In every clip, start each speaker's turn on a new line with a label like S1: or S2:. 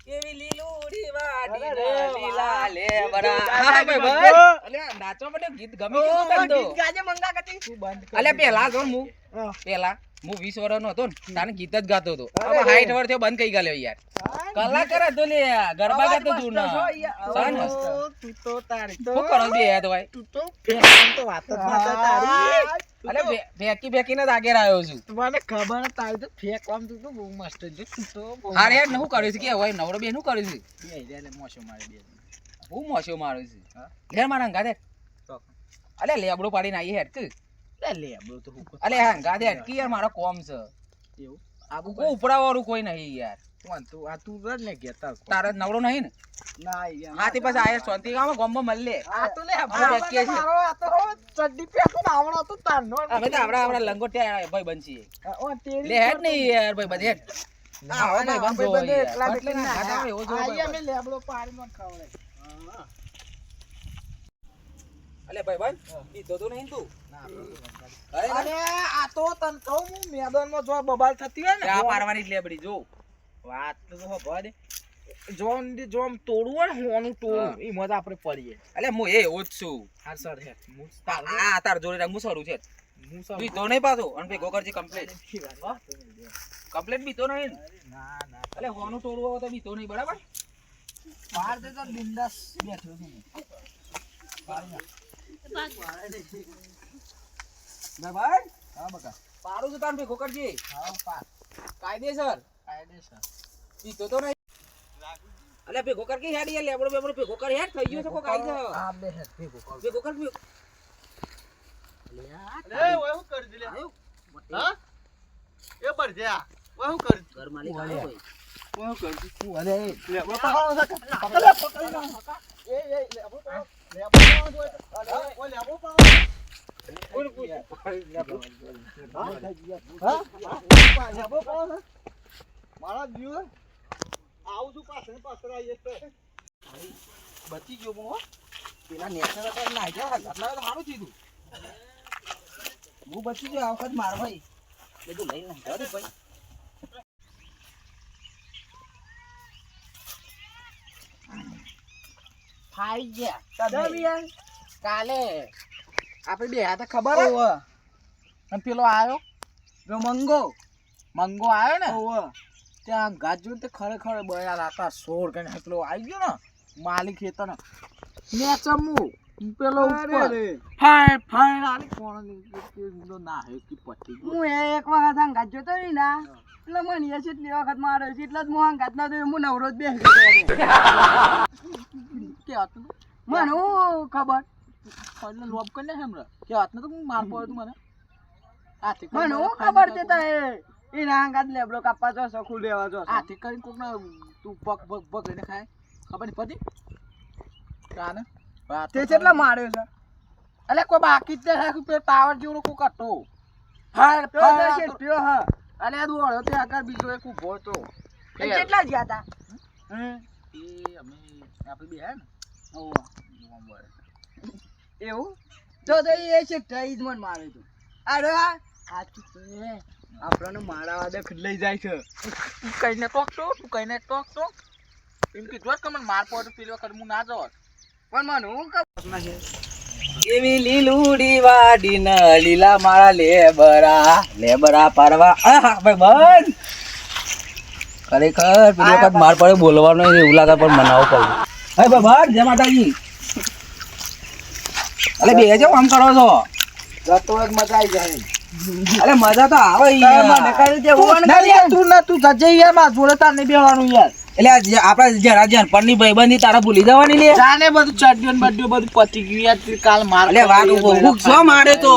S1: એવી લીલુડી વાડી લીલા લેબરા હા ભાઈ ભાઈ અલ્યા નાચવા માટે ગીત ગમે કીધું તને તો
S2: ગીત ગાજે મંગા કતી
S1: તું બંધ અલ્યા પેલા જો હું પેલા હું 20 વર્ષનો હતો ને તાને ગીત જ ગાતો હતો હવે 60 વર્ષ થયો બંધ કઈ ગાલ્યો યાર કલાકાર હતો લે ગરબા ગાતો તું ના સાન મસ્ત
S2: તું તો તારી
S1: શું કરો બે યાદ ભાઈ
S2: તું તો ફેન તો વાત જ ના તારી
S1: અલ્યા બેકીને જ આગળ આવ્યો છું
S2: મને ખબર તારી તો ફેક આમ તું તો બહુ મસ્ત છે તું તો
S1: હાર યાર હું કર્યું છે કે હોય નવરો બે શું કર્યું છે
S2: બે લે મોશો મારે બે
S1: હું મોશો મારું છે લે મારા ગાદે અલ્યા લેબડો પાડીને આવી હેડ તું
S2: લે બરો તો હું
S1: અલ્યા હા ગાદે હેડ કે યાર મારો કોમ છે
S2: એવું
S1: આબુ કો ઉપડાવાળું કોઈ નહીં યાર
S2: તું આ તું રડ ને કેતા
S1: તારે નવરો નહીં ને
S2: ના યાર
S1: હા તે પછી આયા શાંતિ ગામ ગોમમાં મળલે
S2: આ તો લે
S1: મારો
S2: આ તો ચડ્ડી પેકો આવડો તો તારનો
S1: અમે તો આપડા લંગોટિયા ભાઈ બનશી
S2: ઓ તેરી
S1: લે હેડ નહીં યાર ભાઈ બધે હેડ હા ભાઈ બંધ
S2: એકલા
S1: એટલે ના ગાડા એવો જો
S2: આયા મે લેબડો પાડી માં ખવડે
S1: અલે ભાઈ બંધ પીતો તો નહીં તું
S2: અરે આ તો તન કહું હું મેદાનમાં જો બબાલ થતી હોય ને
S1: આ પારવાની લેબડી જો
S2: વાત તો હો દે જોમ તોડવું હોય ને હોનું તોડવું એ મજા આપણે પડીએ
S1: અલે હું એ ઓજ છું
S2: હા સર હે હું
S1: આ તાર જોડે રંગ મુસડું છે તું તો નહીં પાછો અને ભેગો કરજે કમ્પ્લીટ કમ્પ્લીટ બીતો નહીં
S2: ના ના
S1: અલે હોનું તોડવું હોય તો બીતો નહીં બરાબર
S2: બહાર દે તો બિંદાસ બેઠો છું
S1: ભાઈ
S2: હા બકા
S1: પાડું છું તાર ભેગો કરજે
S2: હા પા
S1: કાયદેસર બીતો તો નહીં અલે ભેગો કર કે હેડ યાર લેબડો બેબડો ભેગો કર હેડ થઈ ગયો છે કોઈ કાઈ છે
S2: આ બે હે ભેગો
S1: ભેગો કર
S3: અરે ઓય હું કરી દિલે હા એ પર જા ઓય હું કરી
S1: ઘર માલિક આવ્યો હોય
S3: ઓય હું કરી
S2: તું અરે
S3: લે ઓ પકડો
S2: એ લે અબો
S3: લે ઓ લે ઓ
S2: કોણ પૂછ
S3: મારા જીવ આવું છું પાછળ પાછળ આવીએ તો
S1: બચી ગયો હું હો પેલા નેશનલ પર નાઈ ગયા આટલા તો સારું થયું હું બચી ગયો આ વખત માર ભાઈ બધું લઈ ના જાવ ભાઈ
S2: ફાઈ ગયા
S1: કદમ યાર
S2: કાલે આપણે બે હતા ખબર હે અને પેલો આવ્યો જો મંગો આવ્યો ને ત્યાં ગાજુ તે ખરેખર બયા રાતા 16 કને પેલો આવી ગયો ને માલિક ખેતર ને ચમુ પેલો ઉપર ફાય આલી કોણ કે ના હે કે પટી
S4: હું એક વખત હંગાત જોતો રહી ના એટલે મને એ કેટલી વખત માર્યો છે એટલે જ હું હંગાત ના જોયો હું નવરો જ બેસી ગયો
S2: કે હતું
S4: મને હું ખબર
S2: એટલે લોબ કરીને હમરા કે હાથ તો હું માર પડ્યો તું મને હાથી
S4: મને હું ખબર છે તો એના હંગાત લેબડો કાપવા જો સખું લેવા જો
S2: હાથી કરીને કોક ને તું પગ લઈને ખાય ખબર નહીં પડી કાને
S4: તે કેટલા માર્યો છે
S2: અલે કોઈ બાકી જ નહીં પે ટાવર જેવો કોક હતો
S4: હા છે હા
S2: અલે આ દોડ્યો તે આગળ બીજો એક ઉભો હતો
S4: એ કેટલા જ્યા હતા
S2: એ અમે આપણે બે હે ને
S4: એવું તો એ છે ટ્રાઈઝ મન માર્યો તો અરે આ આપણને મારા દે લઈ જાય છે
S2: તું કઈને ટોક તો એમ કે જોત કે મને માર પડતો પેલી વખત હું ના જોત
S4: પણ મને હું ખબર છે
S1: એવી લીલુડી વાડી ન લીલા માળા લેબરા પારવા આહા ભાઈ બંધ ખરેખર પેલી વખત માર પડે બોલવાનો એવું લાગે પણ મનાવો પડે હે ભાઈ બંધ જય માતાજી અલે બે જાવ આમ કરો છો
S2: જતો જ મજા આવી જાય
S1: અલે મજા તો આવે
S4: મને કહ્યું છે ઓન
S2: તું જજે યાર માં જોડે તાર નહીં બેવાનું યાર
S1: એટલે આપડે જરા જનપણની ભાઈબંધી તારા ભૂલી જવાની લે
S2: જાને બધું ચડ્યો ને બધું પતી ગયું યાર કાલ માર
S1: અલે વાત ભૂખ છો મારે તો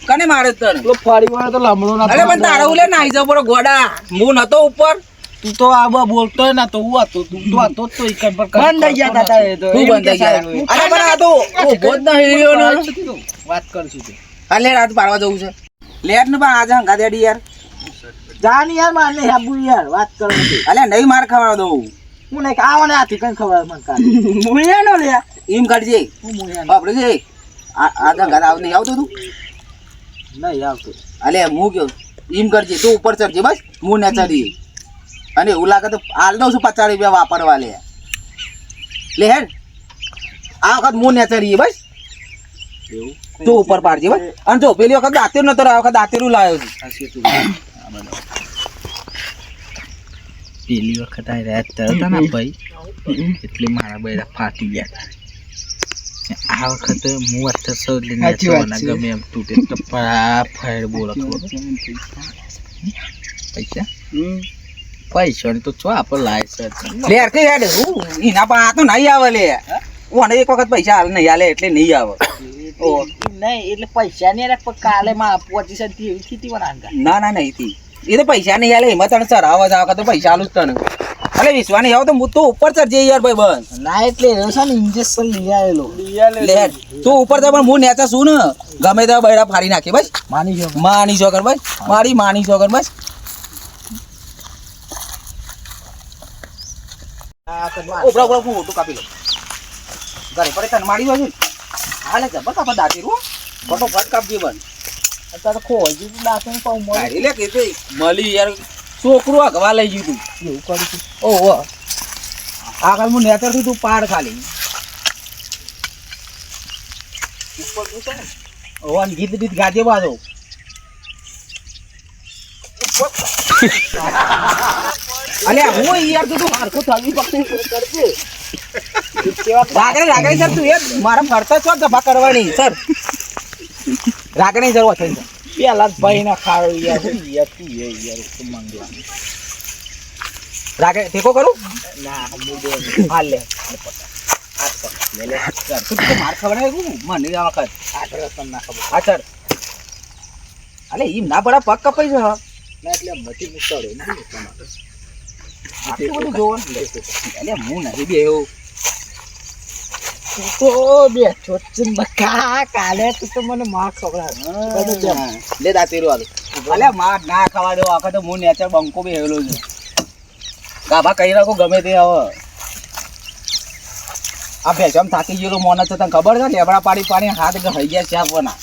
S1: કને મારે તને
S2: પેલો ફરી વાળો તો લમડો ના
S1: અરે પણ તારા ઉલે નાઈ જાવ પડો ગોડા હું નતો ઉપર
S2: તું તો આ બોલતો ના તો હું હતો તું તો હતો તો એક પર
S4: બંધ થઈ ગયા હતા એ તો
S1: તું બંધ થઈ ગયા અરે પણ આ તો ઉભો જ ન હિલ્યો ને
S2: વાત કરશું તું
S1: અલે રાત પાડવા જવું છે લેટ ને પણ આજે હંગા દેડી યાર
S2: જાન યાર માર ને હાબુ યાર વાત કરવાની
S1: અલે નહીં માર ખાવા દઉં
S2: હું નહીં આવને આથી કઈ ખબર મન કાલ
S4: મુળિયા નો લે
S1: એમ કાઢજે
S2: હું મોયા
S1: આપણે જે આજે હંગા આવ નહીં આવતું તું
S2: નહીં આવતો
S1: અલે હું કયો એમ કરજે તું ઉપર ચડજે બસ હું ને ચડી
S2: અને એવું લાગે તો હાલ દઉં છું 50 રૂપિયા વાપરવા લે હેડ આ વખત હું નેચરીએ બસ તો ઉપર પાડજે બસ અને જો પેલી વખત દાંતેરું નતો આ વખત દાંતેરું લાવ્યો છું
S5: પેલી વખત આ રાત હતા ને ભાઈ એટલે મારા બૈરા ફાટી ગયા હતા આ વખતે હું અત્યારે સૌ એટલે ગમે એમ તૂટે તો ફાયર બોલો પૈસા પૈસા તો છો આપણે લાય છે
S2: લે યાર કે હેડ એના પણ આ તો નહીં આવે લે ઓને એક વખત પૈસા હાલ નહીં હાલે એટલે નહીં આવે
S5: નહીં એટલે પૈસા નહીં રે પણ કાલે માં 25 એવી સ્થિતિ બનાવતા
S2: ના ના નહીં થી એ તો પૈસા નહીં હાલે એમાં તને ચરાવ જ આવે તો પૈસા હાલું જ તને અરે વિશ્વા નહીં આવો તો હું તો ઉપર ચડજે યાર ભાઈ બસ
S5: ના એટલે એ છે ને ઇન્જેક્શન લઈ આવેલો
S2: લે તું ઉપર તો પણ હું નેચા છું ને ગમે ત્યાં બૈરા ફાડી નાખી બસ માની છો કર બસ મારી માની છો કર બસ ઉપરા ઉપરા હું ઓટું કાપી લઉં ઘરે પડે તને મારી બાજુ હાલે જબર કાપા દાટી રૂ ફટોફટ કાપજે બન
S5: અત્યારે ખોવાઈ ગયું દાંતણ પાઉં
S2: મારી લે કે મળી યાર છોકરું અગવા લઈ ગયું તું
S5: એવું કર્યું
S2: ઓહો આગળ હું નેતર થી તું પાડ ખાલી ઉપર પૂછે ને ઓન ગીત ગીત ગાજે બાજો અલ્યા હું યાર તું હરખું થવી પકડી કરજે રાગડે સર તું એ મારા ફરતા છો દફા કરવાની સર રાગડે જરૂર થઈ
S5: પેલા ભાઈ ના ખાડો યાર તું યાર મંગલા
S2: રાગડે ટેકો કરું
S5: ના
S2: હાલ લે લે સર તું તો માર ખવડાય મને આ વખત
S5: ના ખબર
S2: હા સર અલે ઈમ ના બડા પગ કપાઈ છે
S5: ના એટલે મટી મુકડો ને એટલા માટે
S2: આટલું બધું જોવાનું અલે હું નહીં બેહું
S5: તું તો બેઠો છે બકા કાલે તું તો મને માં ખવડાવ
S2: લે દાતીરું આલું અલે માર ના ખાવા દો આખા તો હું નેચર બંકો બેહેલો છું ગાભા કહી રાખો ગમે તે હવે આ ભેજમ થાકી ગયેલો મોન તો તને ખબર છે લેબડા પાડી પાડી હાથ ગઈ ગયા છે આપવાના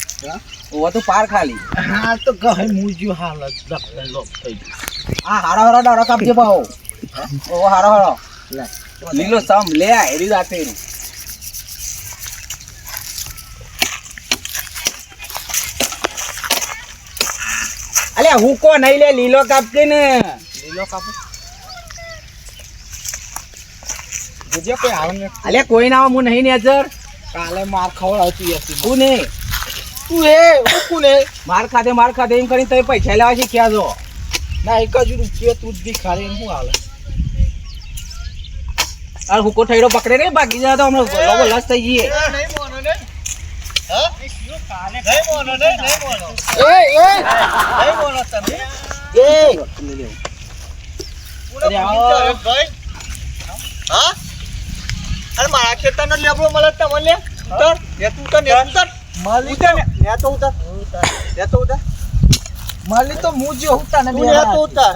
S2: ઓ તો પાર ખાલી
S5: હા તો ગહે મુજ્યો હાલત લોક થઈ ગયું
S2: આ હારો હારો ડાળો કાપજે પાહો ઓ હારો હારો લીલો સમ લે આ હેરી દાતીરું અલે હું કો નહીં લે લીલો કાપજે ને
S5: લીલો કાપો বুঝে કોઈ આવે ને
S2: અલે કોઈ ના હું નહીં નેચર
S5: કાલે માર ખવડાવતી હતી
S2: તું ને
S5: તું એ કોને
S2: માર ખાધે એમ કરીને તમે પૈસા લેવા છે ક્યાં જો
S5: ના એક જ રૂપિયો તું જ ખાલી હું હાલે
S2: અરે હુકો ઠેડો પકડે ને બાકી જા તો હમણાં લોકો લસ થઈ જઈએ
S3: નહીં મોનો ને હા નહીં મોનો ને નહીં મોનો
S5: એ
S3: નહીં મોનો તમે
S5: અરે આવો
S3: ભાઈ હા અરે મારા ખેતરનો લેબડો મળે તમને લે ઉતર
S5: માલી
S3: ને તો ઉતર
S5: માલી તો મુજે હોતા ને
S3: તું ને તો ઉતર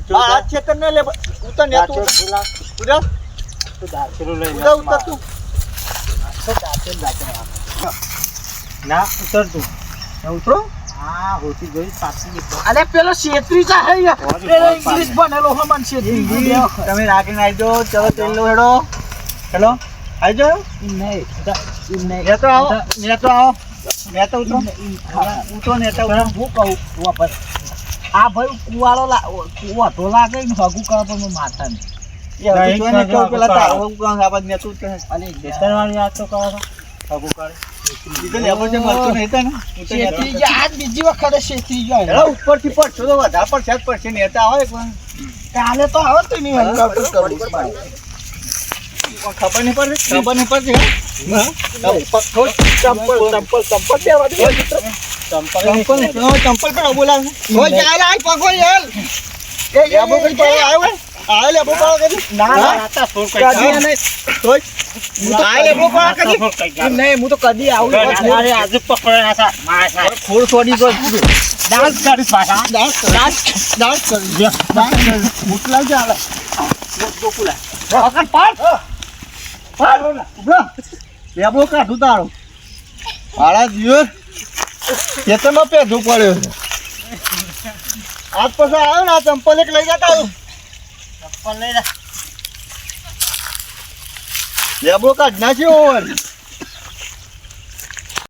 S3: મારા ખેતરનો લેબડો ઉતર ને તો ઉતર
S5: તો દાચરો લઈ
S3: ઉતર તું
S5: તો દાચર
S3: ના ઉતર તું ઉતરો
S5: હા હોતી ગઈ પાછી અરે પેલો શેત્રી જા હે પેલો ઇંગ્લિશ બનેલો હમન શેત્રી
S3: તમે રાખીને આવી જાઓ ચલો તેલ લો હેડો હેલો આવી જાઓ
S5: નહીં
S3: ને તો આવો ને તો ઉતરો ને તો
S5: હું કહું વાપસ આ ભાઈ કુવાળો કુવાટો લાગે ને હગુ કરવા પણ માથા ને
S3: પેલા તારો આવાજ ને તું
S5: અને ખેતરવાળી આ તો કરો
S3: હગુ કરે ઈ લેબો જે મળતો નહીં તને
S5: શેત્રી જા આજ બીજી વખત શેત્રી જાય
S3: હેલો ઉપરથી પડશો તો વધારે પડશે નેતા આવે પણ
S5: કાલે તો આવતું નહીં
S3: ખબર નહીં પડતી ચંપલ પણ બોલાવ
S5: નહીં હું તો કદી આવું
S3: આજે પકડે
S5: ખોડ છોડી ગયો
S3: ડાન્સ કરીશ પાછા ડાન્સ કરી મોકલાવ છે આવે લેબો કાઢું તારું હાડા દિવસ ખેતરમાં પેઢું પડ્યો આજ પછી આવ્યો ને આ ચંપલ એક લઈ જતા લેબડો કાઢ નાખ્યો